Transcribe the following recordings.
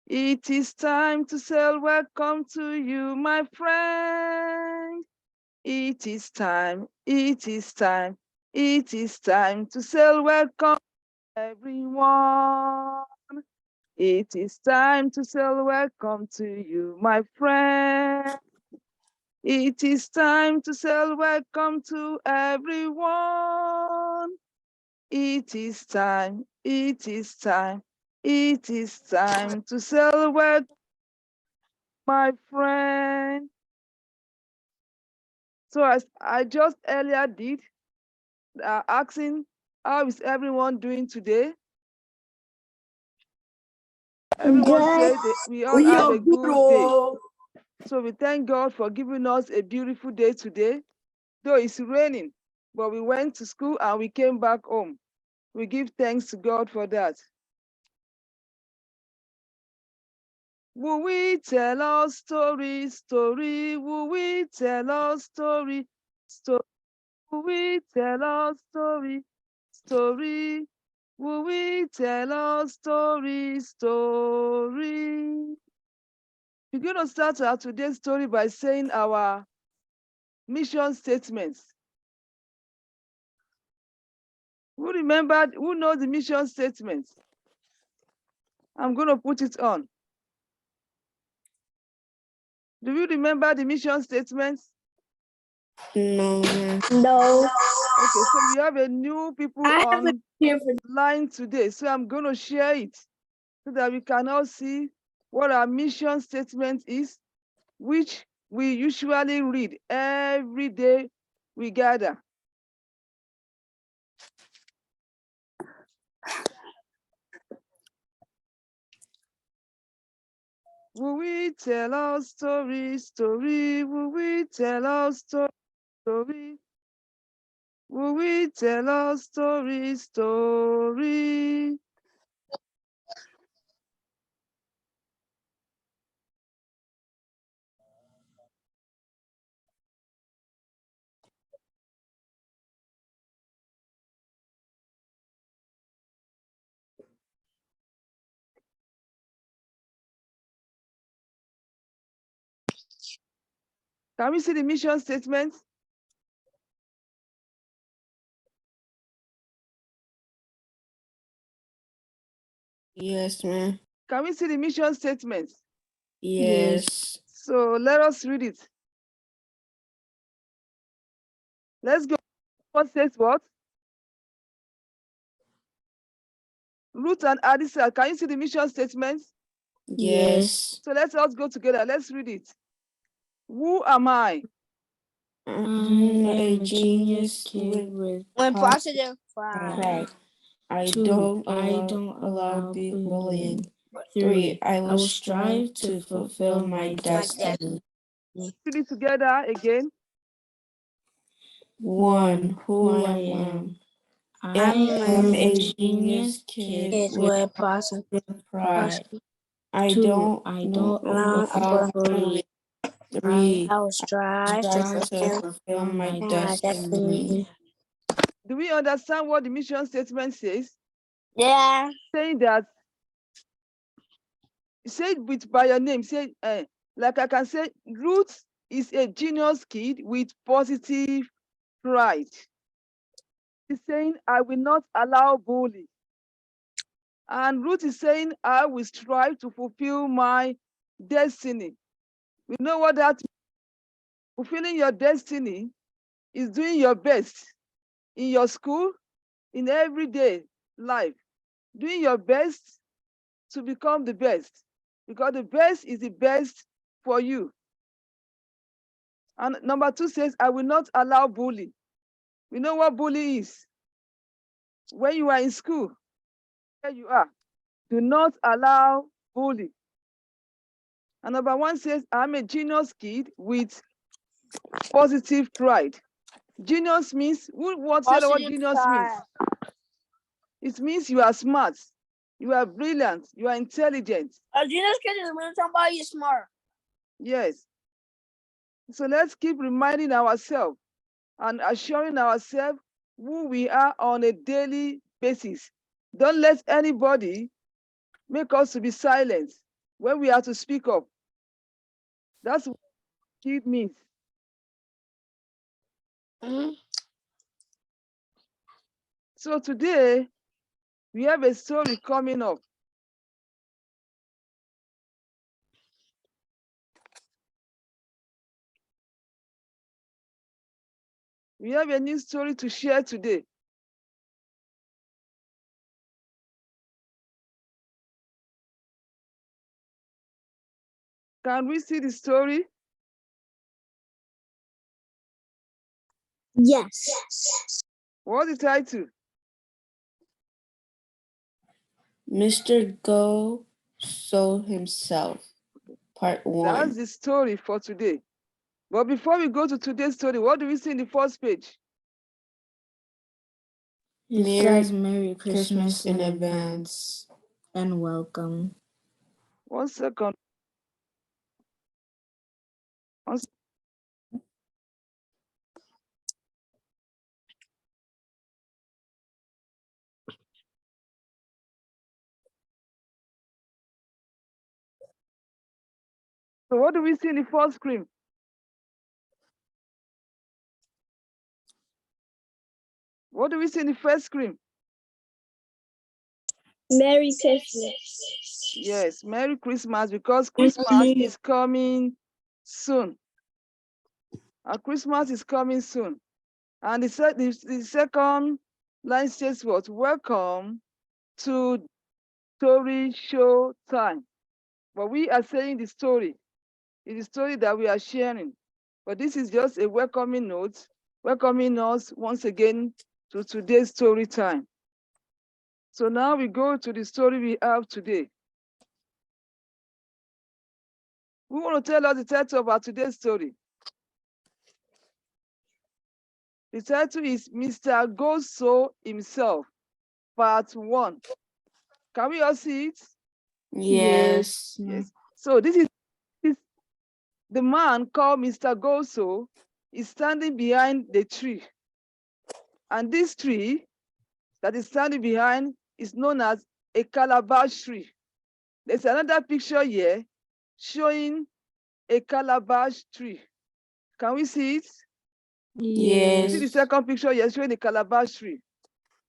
It is time to say welcome to you, my friend. It is time, it is time, it is time to say welcome, everyone. It is time to say welcome to you, my friend. It is time to say welcome to everyone. It is time, it is time, it is time to say welcome, my friend. So as I just earlier did, asking, how is everyone doing today? Everyone said that we all have a good day. So we thank God for giving us a beautiful day today. Though it's raining, but we went to school and we came back home. We give thanks to God for that. Will we tell our story, story? Will we tell our story, story? Will we tell our story, story? Will we tell our story, story? We're going to start our today's story by saying our mission statements. Who remembered, who knows the mission statements? I'm going to put it on. Do you remember the mission statements? No. No. Okay, so we have a new people on line today. So I'm going to share it so that we can all see what our mission statement is, which we usually read every day we gather. Will we tell our story, story? Will we tell our story, story? Will we tell our story, story? Can we see the mission statement? Yes, ma'am. Can we see the mission statement? Yes. So let us read it. Let's go. What says what? Ruth and Adisa, can you see the mission statement? Yes. So let's all go together. Let's read it. Who am I? I'm a genius kid with positive pride. I don't allow bullying. 3. I will strive to fulfill my destiny. Read it together again. 1. Who I am. I am a genius kid with positive pride. I don't allow bullying. 3. I will strive to fulfill my destiny. Do we understand what the mission statement says? Yeah. Saying that, say it with by your name. Say, like I can say, Ruth is a genius kid with positive pride. She's saying, I will not allow bullying. And Ruth is saying, I will strive to fulfill my destiny. We know what that means. Fulfilling your destiny is doing your best in your school, in everyday life, doing your best to become the best, because the best is the best for you. And number 2 says, I will not allow bullying. We know what bullying is. When you are in school, where you are, do not allow bullying. And number 1 says, I'm a genius kid with positive pride. Genius means, what genius means? It means you are smart, you are brilliant, you are intelligent. A genius kid is when somebody is smart. Yes. So let's keep reminding ourselves and assuring ourselves who we are on a daily basis. Don't let anybody make us to be silent. when we are to speak of. That's what kid means. So today, we have a story coming up. We have a new story to share today. Can we see the story? Yes. What's the title? Mr. Go Sow Himself, Part 1. That's the story for today. But before we go to today's story, what do we see in the first page? It says Merry Christmas in advance and welcome. 1 second. So what do we see in the first screen? What do we see in the first screen? Merry Christmas. Yes, Merry Christmas, because Christmas is coming soon. Christmas is coming soon. And the second line says what? Welcome to story show time. But we are saying the story. It's the story that we are sharing. But this is just a welcoming note, welcoming us once again to today's story time. So now we go to the story we have today. We want to tell us the title of our today's story. The title is Mr. Go Sow Himself, Part 1. Can we all see it? Yes. Yes. So this is the man called Mr. Goso is standing behind the tree. And this tree that is standing behind is known as a calabash tree. There's another picture here showing a calabash tree. Can we see it? Yes. See the second picture here showing a calabash tree.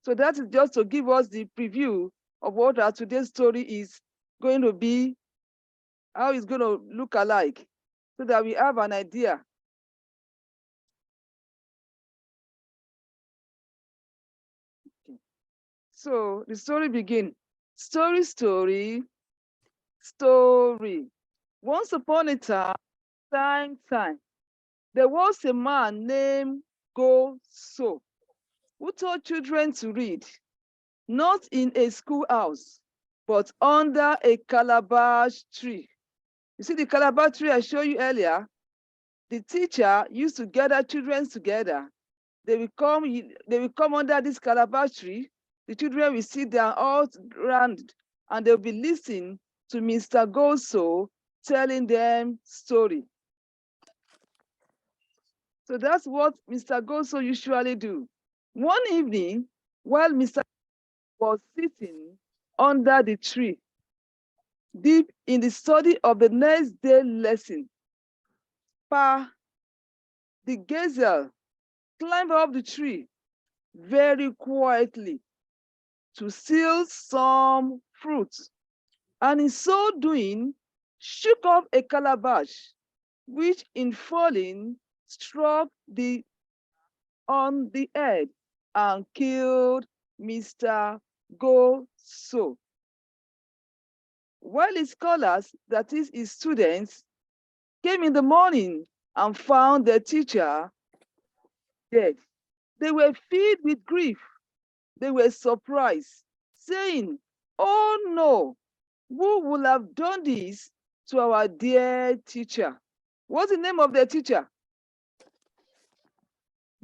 So that is just to give us the preview of what our today's story is going to be, how it's going to look alike, so that we have an idea. So the story begins. Story. Once upon a time, there was a man named Go So, who taught children to read, not in a schoolhouse, but under a calabash tree. You see the calabash tree I showed you earlier? The teacher used to gather children together. They will come under this calabash tree. The children will sit down all around and they'll be listening to Mr. Goso telling them story. So that's what Mr. Goso usually do. One evening, while Mr. was sitting under the tree, deep in the study of the next day lesson, the gazelle climbed up the tree very quietly to steal some fruit, and in so doing, shook off a calabash, which in falling struck on the head and killed Mr. Go-So. While his scholars, that is his students, came in the morning and found their teacher dead, they were filled with grief. They were surprised, saying, "Oh no, who would have done this to our dear teacher?" What's the name of their teacher?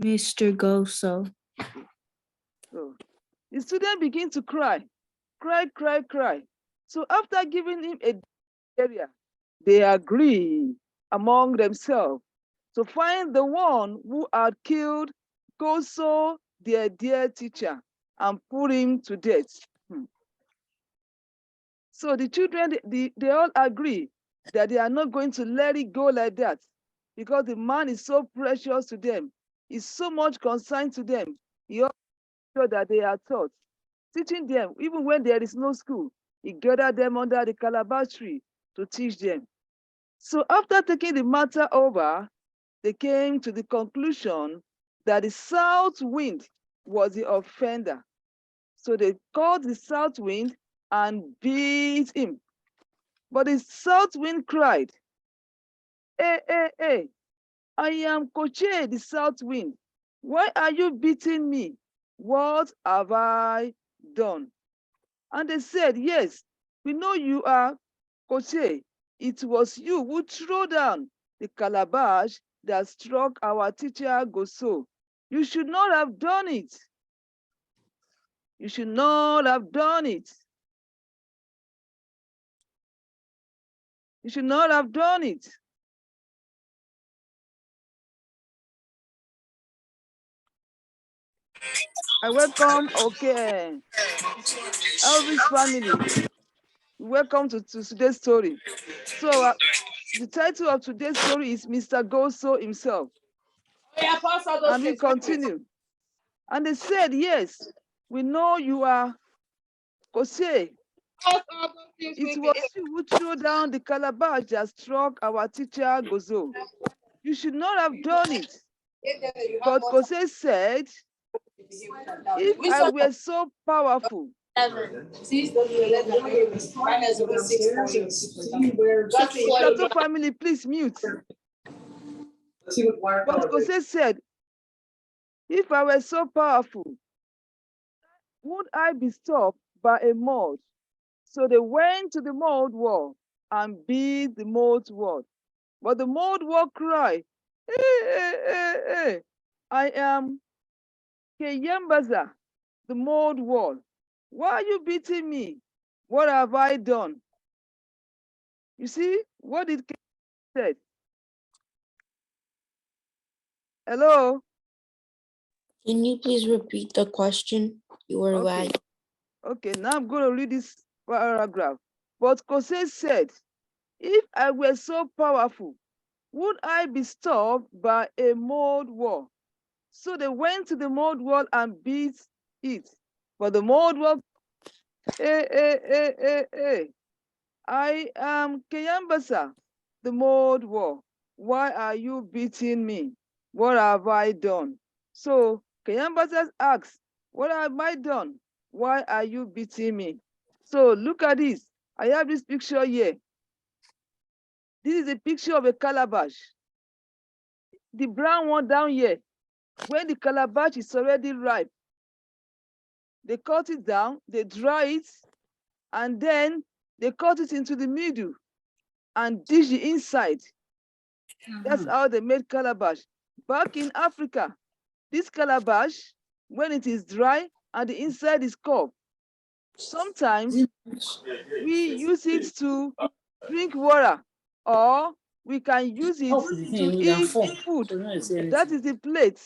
Mr. Goso. So the student began to cry. So after giving him a area, they agree among themselves to find the one who had killed Goso, their dear teacher, and put him to death. So the children, they all agree that they are not going to let it go like that, because the man is so precious to them. He's so much concerned to them. He also sure that they are taught, teaching them even when there is no school. He gathered them under the calabash tree to teach them. So after taking the matter over, they came to the conclusion that the south wind was the offender. So they called the south wind and beat him. But the south wind cried, "Hey, hey, hey, I am Koche, the south wind. Why are you beating me? What have I done?" And they said, "Yes, we know you are Koche. It was you who threw down the calabash that struck our teacher Goso. You should not have done it. You should not have done it. You should not have done it." I welcome, okay, Elvis family. Welcome to today's story. So the title of today's story is Mr. Goso himself. And we continue. And they said, "Yes, we know you are Kose. It was you who threw down the calabash that struck our teacher Gozo. You should not have done it." But Kose said, "If I were so powerful." Tato family, please mute. But Kose said, "If I were so powerful, would I be stopped by a mold?" So they went to the mold wall and beat the mold wall. But the mold wall cried, "Hey, hey, hey, hey, I am Keyambaza, the mold wall. Why are you beating me? What have I done?" You see, what did Key said? Hello? Can you please repeat the question? You were Okay. lagging. Okay, now I'm going to read this paragraph. But Kose said, "If I were so powerful, would I be stopped by a mold wall?" So they went to the mold wall and beat it. But the mold wall, "Hey, hey, hey, hey, hey, I am Keyambasa, the mold wall. Why are you beating me? What have I done?" So Keyambasa asks, "What have I done? Why are you beating me?" So look at this. I have this picture here. This is a picture of a calabash. The brown one down here, when the calabash is already ripe, they cut it down, they dry it, and then they cut it into the middle and dish the inside. That's how they made calabash. Back in Africa, this calabash, when it is dry and the inside is cold, sometimes we use it to drink water, or we can use it to eat food. That is the plate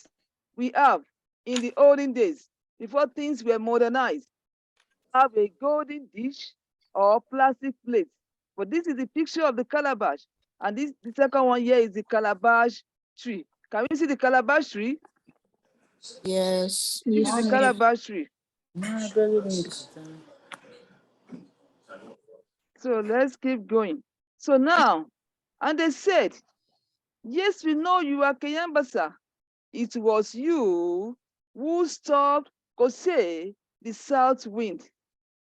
we have in the olden days, before things were modernized. Have a golden dish or plastic plate. But this is the picture of the calabash. And this, the second one here is the calabash tree. Can we see the calabash tree? Yes. This is the calabash tree. So let's keep going. So now, and they said, "Yes, we know you are Keyambasa. It was you who stopped Kose, the south wind.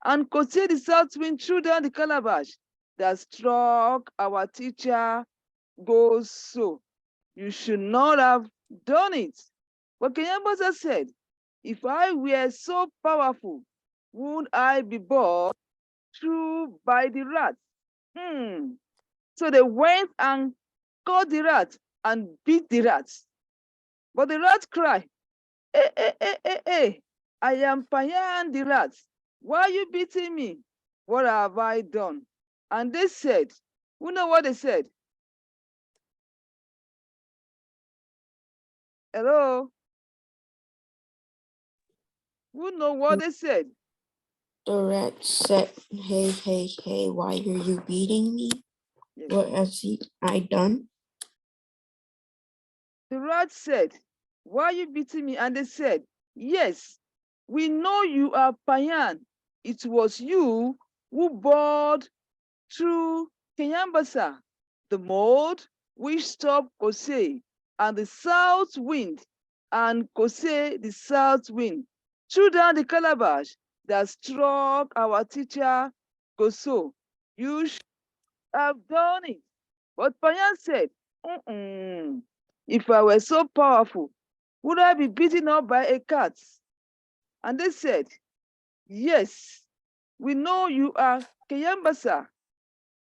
And Kose, the south wind, threw down the calabash that struck our teacher Goso. You should not have done it." But Keyambasa said, "If I were so powerful, would I be brought through by the rat?" So they went and caught the rat and beat the rat. But the rat cried, "Eh, eh, eh, eh, eh, I am Payan the rat. Why are you beating me? What have I done?" And they said, who know what they said? Hello? Who know what they said? The rat said, hey, hey, hey, why are you beating me? Yes. What has I done? The rat said, why are you beating me? And they said, yes, we know you are Payan. It was you who bored through Kenyambasa, the mold which stopped Kose, and the south wind, and Kose, the south wind, threw down the calabash that struck our teacher Koso. You should have done it. But Payan said, if I were so powerful, would I be beaten up by a cat? And they said, yes, we know you are Keyambasa.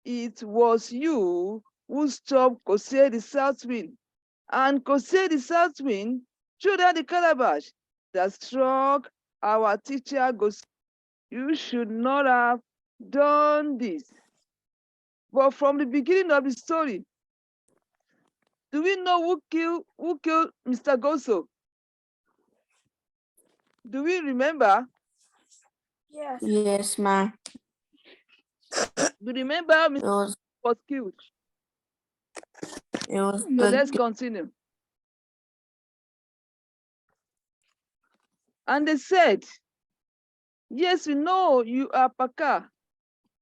It was you who stopped Kose the south wind. And Kose the south wind threw down the calabash that struck our teacher Gosu. You should not have done this. But from the beginning of the story, do we know who killed Mr. Goso? Do we remember? Yes. Yes, ma'am. Do you remember how Mr. was killed? It was So let's continue. And they said, yes, we know you are Paka.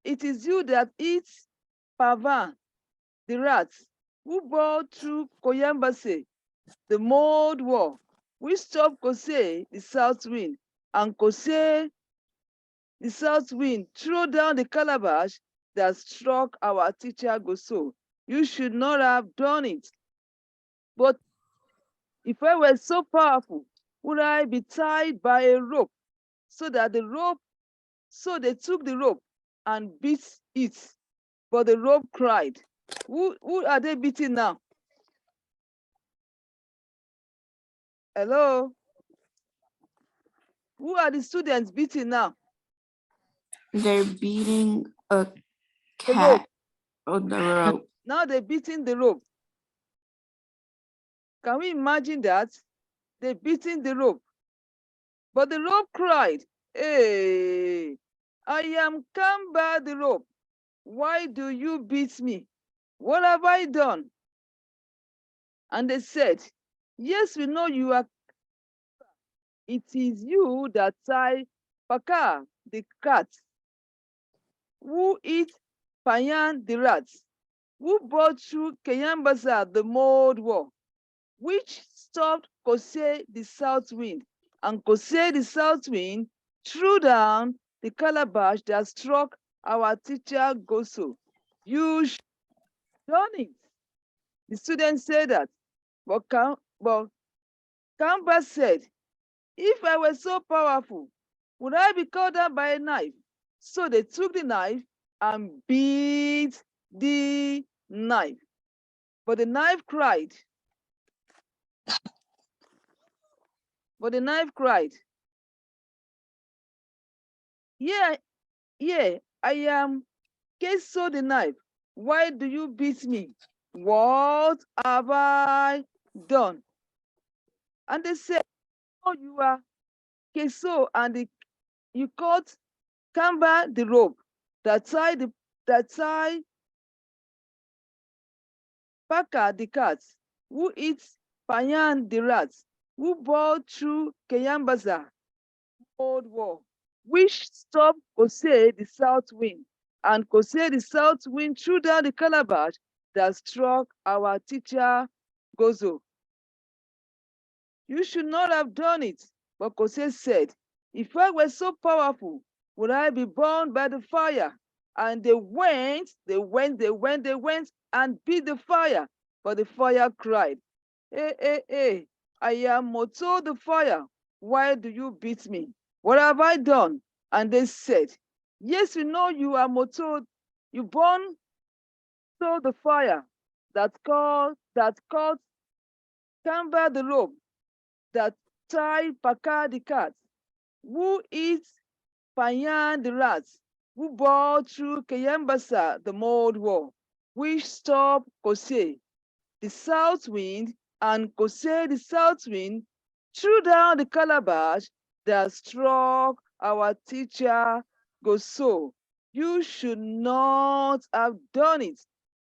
It is you that eats Pavan, the rat, who bore through Koyambase, the mold war. We stopped Kose, the south wind, and Kose, the south wind, threw down the calabash that struck our teacher Goso. You should not have done it. But if I were so powerful, would I be tied by a rope so that so they took the rope and beat it. But the rope cried. Who are they beating now? Hello? Who are the students beating now? They're beating a The rope. cat on the rope. Now they're beating the rope. Can we imagine that? They're beating the rope. But the rope cried, hey, I am come by the rope. Why do you beat me? What have I done? And they said, yes, we know you are. It is you that tie Paka, the cat, who eat Payan, the rat, who brought through Kenyambasa, the mold war, which stopped Kose, the south wind. And Kose, the south wind, threw down the calabash that struck our teacher Goso. You should have done it. The students said that. But Kamba said, if I were so powerful, would I be cut down by a knife? So they took the knife and beat the knife. But the knife cried. Yeah, I am Keso the knife. Why do you beat me? What have I done? And they said, oh, you are Keso, and you caught Kamba the rope that tied Paka the cat, who eats Payan the rat, who bore through Keyambaza Old War, which stopped Kose the south wind, and Kose the south wind threw down the calabash that struck our teacher Gozo. You should not have done it. But Kose said, if I were so powerful, would I be burned by the fire? And they went and beat the fire. But the fire cried, hey, I am Moto the fire. Why do you beat me? What have I done? And they said, yes, we know you are Moto. You burn so the fire that caught Kamba the rope that tied Paka the cat, who eats Payan the rat, who bore through Kayambasa the mold war, which stopped Kose, the south wind, and Kose the south wind threw down the calabash that struck our teacher Goso. You should not have done it.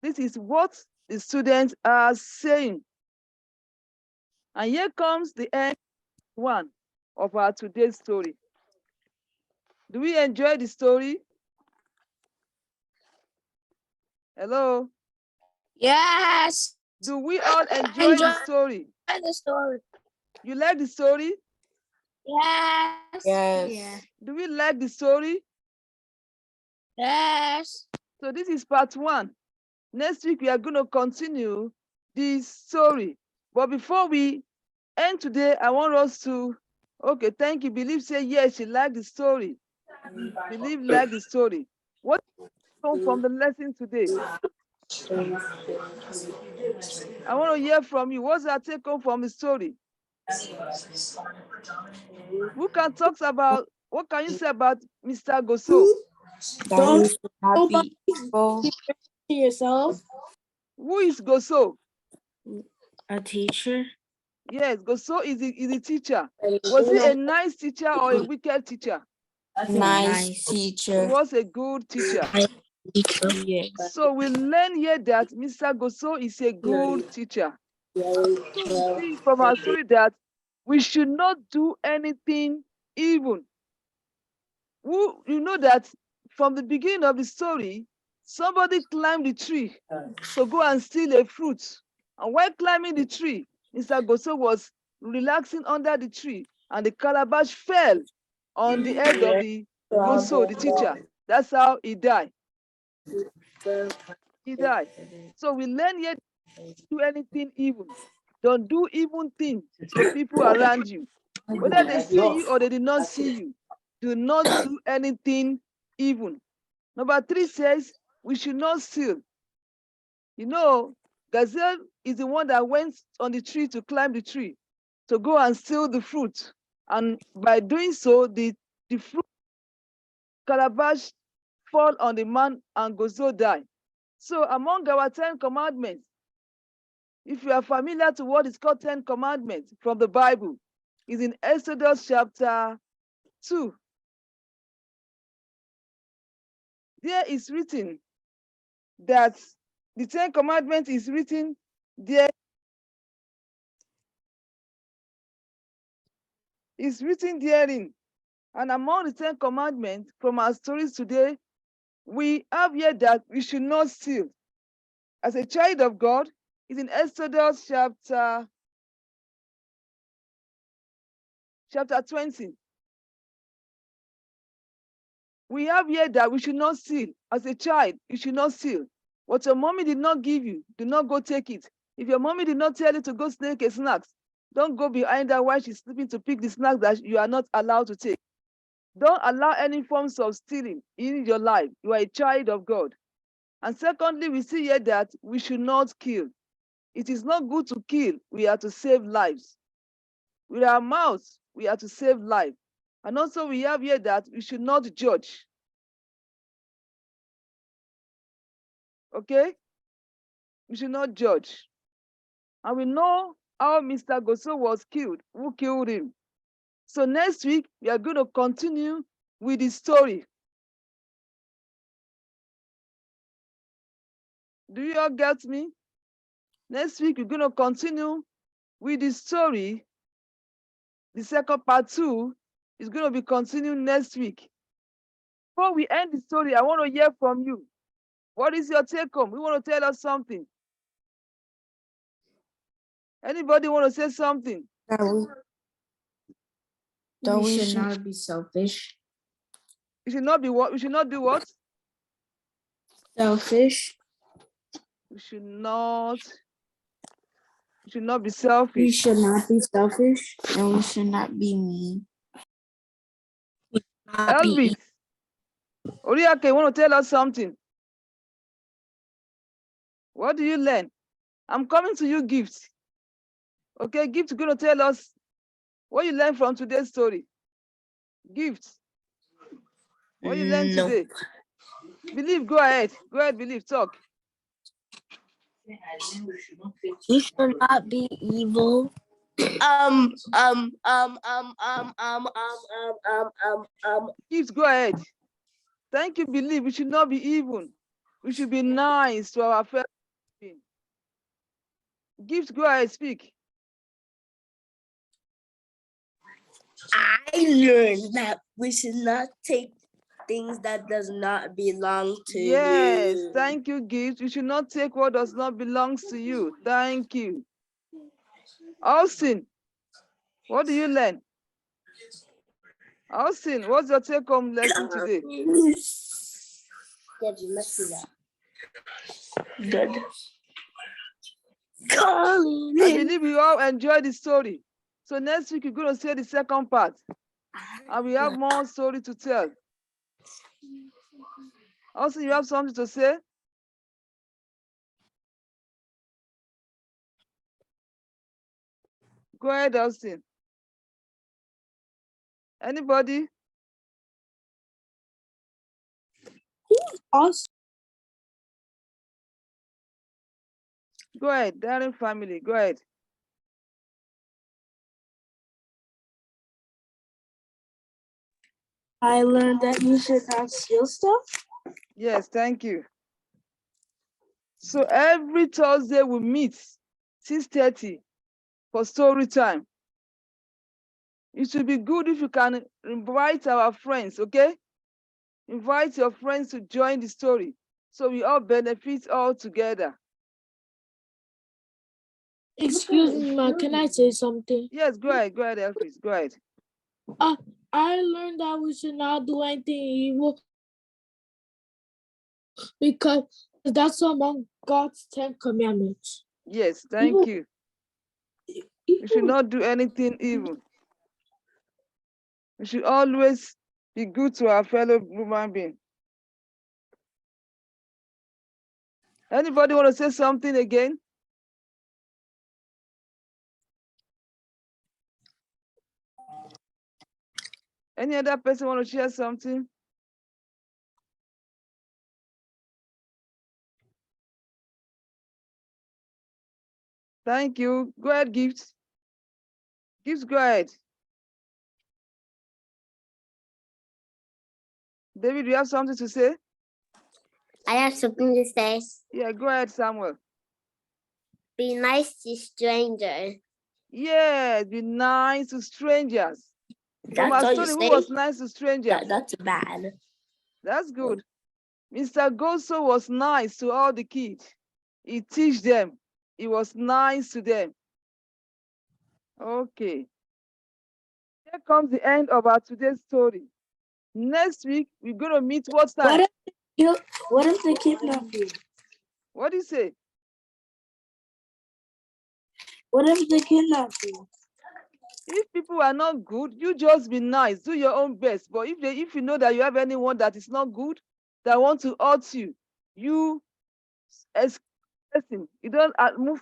This is what the students are saying. And here comes the end one of our today's story. Do we enjoy the story? Hello? Yes. Do we all enjoy the story? The story. You like the story? Yes. Yeah. Do we like the story? Yes. So this is part one. Next week, we are going to continue this story. But before we end today, I want us to, okay, thank you. Believe say, yes, she liked the story. Believe like the story. What come from the lesson today? I want to hear from you. What's that take home from the story? Who can talk about, what can you say about Mr. Goso? That you should not be evil. To yourself. Who is Goso? A teacher. Yes, Goso is a teacher. Was he a nice teacher or a wicked teacher? Nice He teacher. was a good teacher. Yes. So we learn here that Mr. Goso is a good teacher. So we see from our story that we should not do anything evil. You know that from the beginning of the story, somebody climbed the tree to go and steal a fruit. And while climbing the tree, Mr. Goso was relaxing under the tree, and the calabash fell on the head of the Goso, the teacher. That's how he died. He died. So we learn here to do anything evil. Don't do evil things to people around you. Whether they see you or they did not see you, do not do anything evil. Number 3 says we should not steal. You know, Gazelle is the one that went on the tree to climb the tree to go and steal the fruit. And by doing so, the fruit calabash fall on the man and Gozo die. So among our 10 commandments, if you are familiar to what is called 10 commandments from the Bible, is in Exodus chapter 2. There is written that the 10 commandments is written there. Is written therein. And among the 10 commandments from our stories today, we have here that we should not steal. As a child of God, is in Exodus chapter 20. We have here that we should not steal. As a child, you should not steal. What your mommy did not give you, do not go take it. If your mommy did not tell you to go snake a snack, don't go behind her while she's sleeping to pick the snack that you are not allowed to take. Don't allow any forms of stealing in your life. You are a child of God. And secondly, we see here that we should not kill. It is not good to kill. We are to save lives. With our mouths, we are to save life. And also we have here that we should not judge. Okay? We should not judge. And we know how Mr. Goso was killed. Who killed him? So next week, we are going to continue with the story. Do you all get me? Next week, we're going to continue with the story. The second part 2 is going to be continued next week. Before we end the story, I want to hear from you. What is your take home? We want to tell us something. Anybody want to say something? We should not be selfish. We should not be what? We should not do what? Selfish. We should not be selfish. We should not be selfish, and we should not be mean. Elvis, Oriake, you want to tell us something? What do you learn? I'm coming to you, Gift. Okay, Gift, you're going to tell us what you learned from today's story. Gift. What you learned today? Believe, go ahead. Go ahead, Believe, talk. You should not be evil. Gift, go ahead. Thank you, believe. We should not be evil. We should be nice to our fellow being. Gift, go ahead, speak. I learned that we should not take things that does not belong to Yes, you. thank you, Gift. You should not take what does not belong to you. Thank you. Austin, what do you learn? Austin, what's your take-home lesson today? Good. I believe we all enjoyed the story. So next week, we're going to say the second part. And we have more story to tell. Also, you have something to say? Go ahead, Austin. Anybody? Awesome. Go ahead, Darren family, go ahead. I learned that you should not steal stuff. Yes, thank you. So every Thursday we meet 6:30 for story time. It should be good if you can invite our friends, okay? Invite your friends to join the story so we all benefit all together. Excuse me, ma, can I say something? Yes, go ahead, Elfris, go ahead. I learned that we should not do anything evil because that's among God's 10 commandments. Yes, thank you. We should not do anything evil. We should always be good to our fellow human being. Anybody want to say something again? Any other person want to share something? Thank you. Go ahead, Gifts. Gifts, go ahead. David, you have something to say? I have something to say. Yeah, go ahead, Samuel. Be nice to strangers. Yeah, be nice to strangers. From our story, who was nice to strangers? That's bad. That's good. Mr. Goso was nice to all the kids. He teach them. He was nice to them. Okay. Here comes the end of our today's story. Next week, we're going to meet what time? What if they kidnap you? What do you say? What if they kidnap you? If people are not good, you just be nice. Do your own best. But if you know that you have anyone that is not good, that want to hurt you, you as person, you don't move